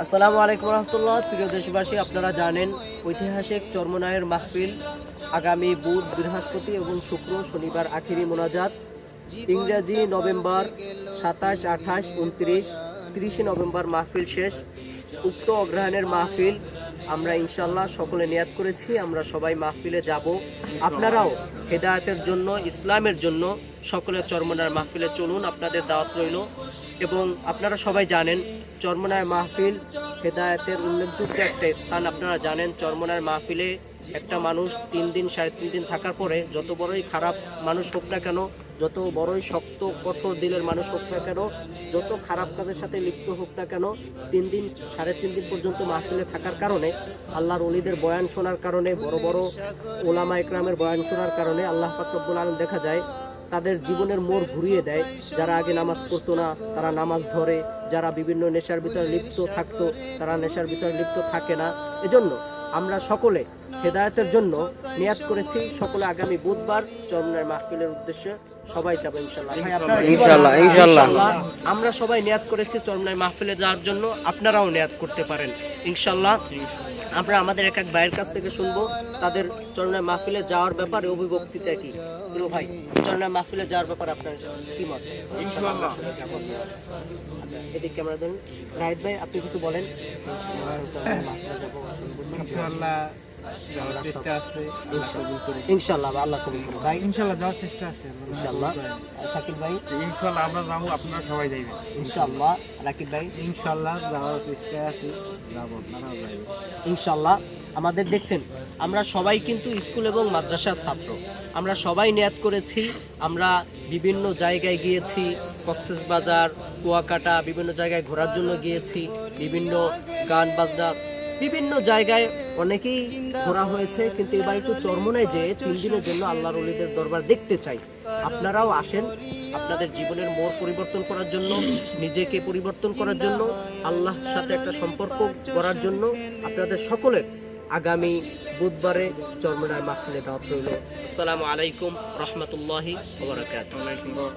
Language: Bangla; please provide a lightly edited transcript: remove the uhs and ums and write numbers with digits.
আসসালামু আলাইকুম রহমতুল্লাহ। প্রিয় দেশবাসী, আপনারা জানেন ঐতিহাসিক চরমনায়ের মাহফিল আগামী বুধ, বৃহস্পতি এবং শুক্র, শনিবার আখিরি মোনাজাত। ইংরেজি নভেম্বর 27, 28, 29, 30 নভেম্বর মাহফিল শেষ। উক্ত অগ্রহায়ণের মাহফিল আমরা ইনশাল্লাহ সকলে নিয়াত করেছি, আমরা সবাই মাহফিলে যাব। আপনারাও হেদায়েতের জন্য, ইসলামের জন্য সকলে চরমনায়ের মাহফিলে চলুন, আপনাদের দাওয়াত রইল। এবং আপনারা সবাই জানেন চরমনায়ের মাহফিল হেদায়েতের উল্লেখযোগ্য একটা স্থান। আপনারা জানেন চরমনায়ের মাহফিলে একটা মানুষ 3 দিন 3.5 দিন থাকার পরে যত বড়ই খারাপ মানুষ হোক না কেন, যত বড়ই শক্ত কঠোর দিলের মানুষ হোক না কেন, যত খারাপ কাজের সাথে লিপ্ত হোক না কেন, 3 দিন 3.5 দিন পর্যন্ত মাহফিলে থাকার কারণে, আল্লাহর ওলিদের বয়ান শোনার কারণে, বড় বড় ওলামা ইকরামের বয়ান শোনার কারণে আল্লাহ পাক রব্বুল আলামিন দেখা যায় তাদের জীবনের মোড় ঘুরিয়ে দেয়। যারা আগে নামাজ পড়তো না তারা নামাজ ধরে, যারা বিভিন্ন নেশার ভিতরে লিপ্ত থাকতো তারা নেশার ভিতরে লিপ্ত থাকে না। এজন্য আমরা সকলে হেদায়েতের জন্য নিয়াত করেছি, সকলে আগামী বুধবার চরমনায়ের মাহফিলের উদ্দেশ্যে সবাই যাবে ইনশাআল্লাহ। ইনশাআল্লাহ ইনশাআল্লাহ আমরা সবাই নিয়াত করেছি চরমনায়ের মাহফিলে যাওয়ার জন্য, আপনারাও নিয়াত করতে পারেন ইনশাআল্লাহ। আমরা আমাদের এক ভাইয়ের কাছ থেকে শুনবো তাদের চরমনায়ের মাহফিলে যাওয়ার ব্যাপারে অভিভক্তিটা কি। প্রিয় ভাই, চরমনায়ের মাহফিলে যাওয়ার ব্যাপারে আপনার কি মত? ইনশাআল্লাহ। আচ্ছা, এদিকে আমরা ধরুন রাহিদ ভাই, আপনি কিছু বলেন। ইনশাআল্লাহ যাওয়ার চেষ্টা আছে, ইনশাআল্লাহ আল্লাহ কবুল করুন ভাই। ইনশাআল্লাহ যাওয়ার চেষ্টা আছে ইনশাআল্লাহ। শাকিল ভাই, ইনশাআল্লাহ আমরা যাবো, আপনারা সবাই যাইবেন ইনশাআল্লাহ। রাকিব ভাই, ইনশাআল্লাহ যাওয়ার চেষ্টা আছে, যাবো, আপনারাও যাইবেন ইনশাআল্লাহ। আমাদের দেখছেন আমরা সবাই কিন্তু স্কুল এবং মাদ্রাসার ছাত্র, আমরা সবাই নিয়াত করেছি। আমরা বিভিন্ন জায়গায় গিয়েছি, কক্সবাজার, কুয়াকাটা, বিভিন্ন জায়গায় ঘোরার জন্য গিয়েছি, বিভিন্ন গান বাজনা বিভিন্ন জায়গায় অনেকেই ঘোরা হয়েছে, কিন্তু এবার একটু চরমনায় যেয়ে 3 দিনের জন্য আল্লাহর ওলিদের দরবার দেখতে চাই। আপনারাও আসেন, আপনাদের জীবনের মোড় পরিবর্তন করার জন্য, নিজেকে পরিবর্তন করার জন্য, আল্লাহর সাথে একটা সম্পর্ক করার জন্য আপনাদের সকলের আগামী বুধবারে চরমনায় মাহফিলে দাওয়াত রইল। আসসালামু আলাইকুম রহমতুল্লাহি ওয়া বারাকাতুহু।